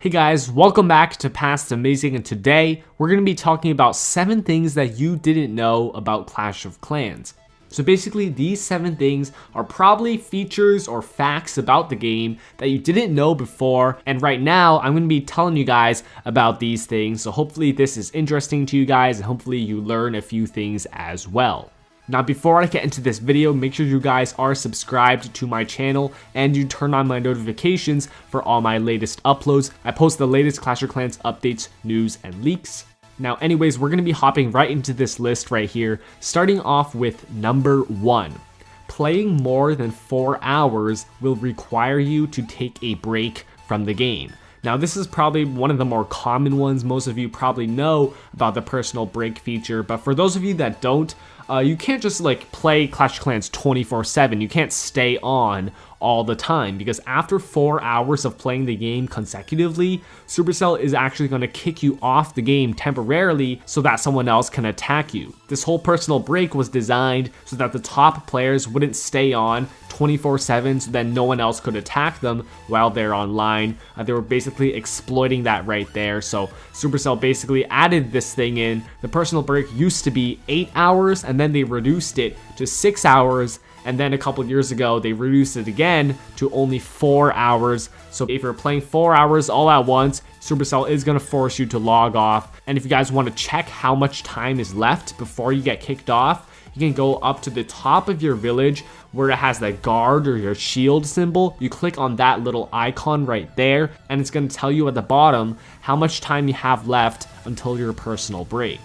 Hey guys, welcome back to Past Amazing, and today we're going to be talking about 7 things that you didn't know about Clash of Clans. So basically these 7 things are probably features or facts about the game that you didn't know before, and right now I'm going to be telling you guys about these things, so hopefully this is interesting to you guys and hopefully you learn a few things as well. Now before I get into this video, make sure you guys are subscribed to my channel and you turn on my notifications for all my latest uploads. I post the latest Clash of Clans updates, news, and leaks. Now anyways, we're going to be hopping right into this list right here, starting off with number 1. Playing more than 4 hours will require you to take a break from the game. Now this is probably one of the more common ones. Most of you probably know about the personal break feature, but for those of you that don't, you can't just like play Clash of Clans 24/7. You can't stay on all the time because after 4 hours of playing the game consecutively, Supercell is actually going to kick you off the game temporarily so that someone else can attack you. This whole personal break was designed so that the top players wouldn't stay on 24/7 so then no one else could attack them while they're online. They were basically exploiting that right there, so Supercell basically added this thing in. The personal break used to be 8 hours and then they reduced it to 6 hours, and then a couple years ago they reduced it again to only 4 hours. So if you're playing 4 hours all at once, Supercell is going to force you to log off. And if you guys want to check how much time is left before you get kicked off, you can go up to the top of your village where it has the guard or your shield symbol. You click on that little icon right there and it's going to tell you at the bottom how much time you have left until your personal break.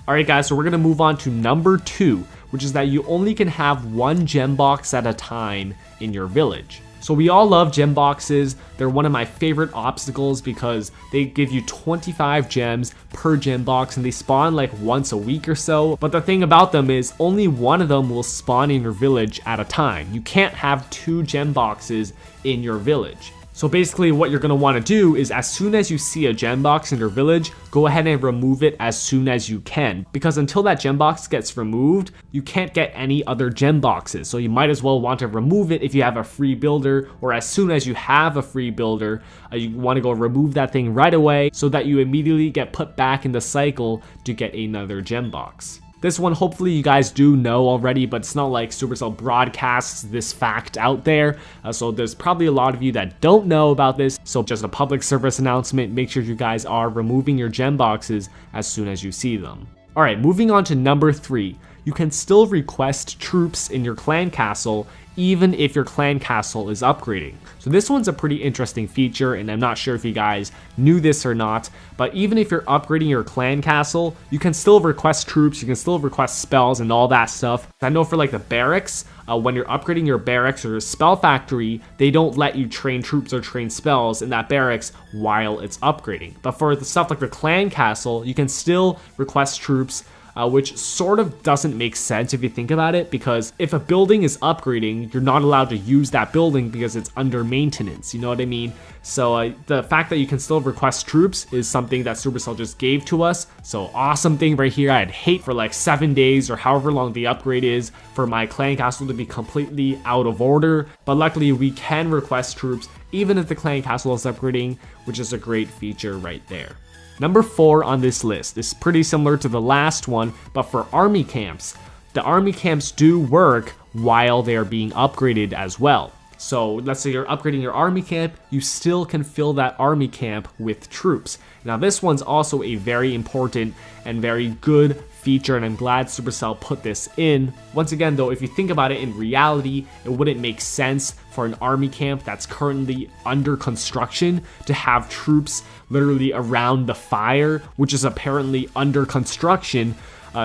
Alright guys, so we're going to move on to number 2, which is that you only can have 1 gem box at a time in your village. So we all love gem boxes. They're one of my favorite obstacles because they give you 25 gems per gem box and they spawn like once a week or so. But the thing about them is only one of them will spawn in your village at a time. You can't have 2 gem boxes in your village. So basically what you're going to want to do is as soon as you see a gem box in your village, go ahead and remove it as soon as you can. Because until that gem box gets removed, you can't get any other gem boxes. So you might as well want to remove it if you have a free builder, or as soon as you have a free builder, you want to go remove that thing right away so that you immediately get put back in the cycle to get another gem box. This one hopefully you guys do know already, but it's not like Supercell broadcasts this fact out there. So there's probably a lot of you that don't know about this. So just a public service announcement, make sure you guys are removing your gem boxes as soon as you see them. Alright, moving on to number 3. You can still request troops in your clan castle even if your clan castle is upgrading. So this one's a pretty interesting feature and I'm not sure if you guys knew this or not, but even if you're upgrading your clan castle, you can still request troops, you can still request spells and all that stuff. I know for like the barracks, when you're upgrading your barracks or your spell factory, they don't let you train troops or train spells in that barracks while it's upgrading. But for the stuff like the clan castle, you can still request troops, which sort of doesn't make sense if you think about it, because if a building is upgrading, you're not allowed to use that building because it's under maintenance, you know what I mean? So the fact that you can still request troops is something that Supercell just gave to us, so awesome thing right here. I'd hate for like 7 days or however long the upgrade is for my clan castle to be completely out of order, but luckily we can request troops even if the clan castle is upgrading, which is a great feature right there. Number 4 on this list is pretty similar to the last one, but for army camps. The army camps do work while they're being upgraded as well. So let's say you're upgrading your army camp, you still can fill that army camp with troops. Now this one's also a very important and very good feature, and I'm glad Supercell put this in. Once again though, if you think about it in reality, it wouldn't make sense for an army camp that's currently under construction to have troops literally around the fire, which is apparently under construction.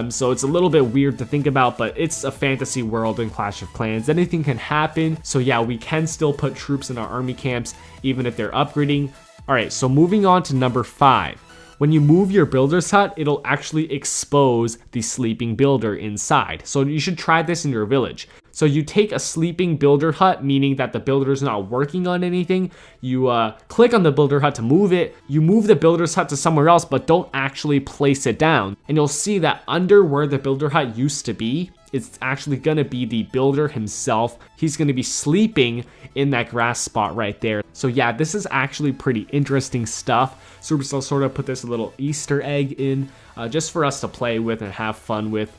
So it's a little bit weird to think about, but it's a fantasy world in Clash of Clans. Anything can happen. So yeah, we can still put troops in our army camps even if they're upgrading. Alright, so moving on to number 5. When you move your builder's hut, it'll actually expose the sleeping builder inside. So you should try this in your village. So you take a sleeping builder hut, meaning that the builder is not working on anything. You click on the builder hut to move it. You move the builder's hut to somewhere else, but don't actually place it down. And you'll see that under where the builder hut used to be, it's actually gonna be the builder himself. He's gonna be sleeping in that grass spot right there. So yeah, this is actually pretty interesting stuff. Supercell sort of put this little Easter egg in just for us to play with and have fun with.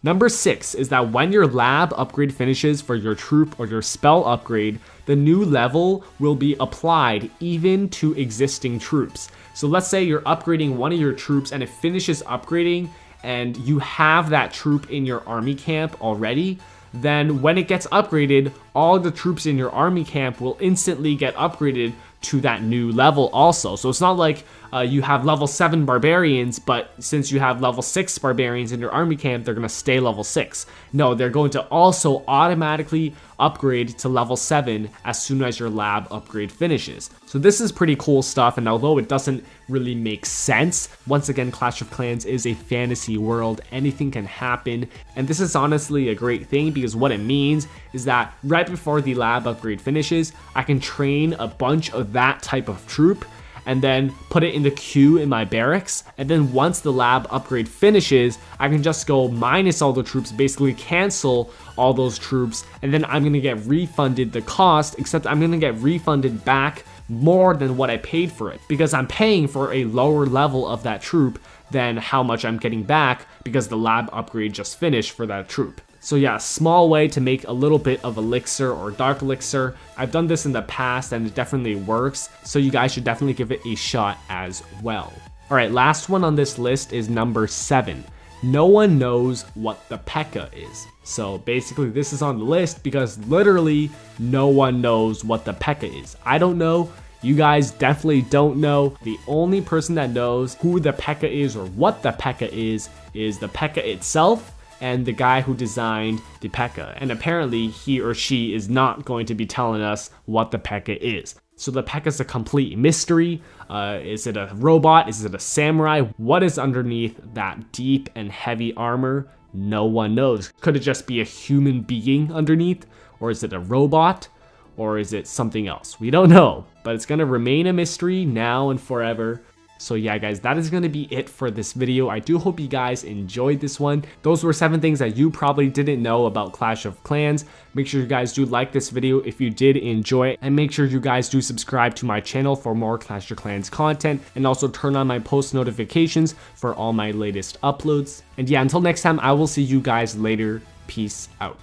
Number 6 is that when your lab upgrade finishes for your troop or your spell upgrade, the new level will be applied even to existing troops. So let's say you're upgrading one of your troops and it finishes upgrading and you have that troop in your army camp already, then when it gets upgraded, all the troops in your army camp will instantly get upgraded to that new level also. So it's not like you have level 7 barbarians, but since you have level 6 barbarians in your army camp, they're going to stay level 6. No, they're going to also automatically upgrade to level 7 as soon as your lab upgrade finishes. So this is pretty cool stuff, and although it doesn't really make sense, once again, Clash of Clans is a fantasy world. Anything can happen, and this is honestly a great thing because what it means is that right before the lab upgrade finishes, I can train a bunch of that type of troop and then put it in the queue in my barracks. And then once the lab upgrade finishes, I can just go minus all the troops, basically cancel all those troops, and then I'm gonna get refunded the cost, except I'm gonna get refunded back more than what I paid for it because I'm paying for a lower level of that troop than how much I'm getting back because the lab upgrade just finished for that troop. So yeah, small way to make a little bit of elixir or dark elixir. I've done this in the past and it definitely works, so you guys should definitely give it a shot as well. All right, last one on this list is number 7. No one knows what the P.E.K.K.A is. So basically this is on the list because literally no one knows what the P.E.K.K.A is. I don't know. You guys definitely don't know. The only person that knows who the P.E.K.K.A is or what the P.E.K.K.A is the P.E.K.K.A itself and the guy who designed the P.E.K.K.A. And apparently he or she is not going to be telling us what the P.E.K.K.A is. So the P.E.K.K.A is a complete mystery. Is it a robot? Is it a samurai? What is underneath that deep and heavy armor? No one knows. Could it just be a human being underneath? Or is it a robot? Or is it something else? We don't know, but it's gonna remain a mystery now and forever. So yeah guys, that is going to be it for this video. I do hope you guys enjoyed this one. Those were 7 things that you probably didn't know about Clash of Clans. Make sure you guys do like this video if you did enjoy it, and make sure you guys do subscribe to my channel for more Clash of Clans content, and also turn on my post notifications for all my latest uploads. And yeah, until next time, I will see you guys later. Peace out.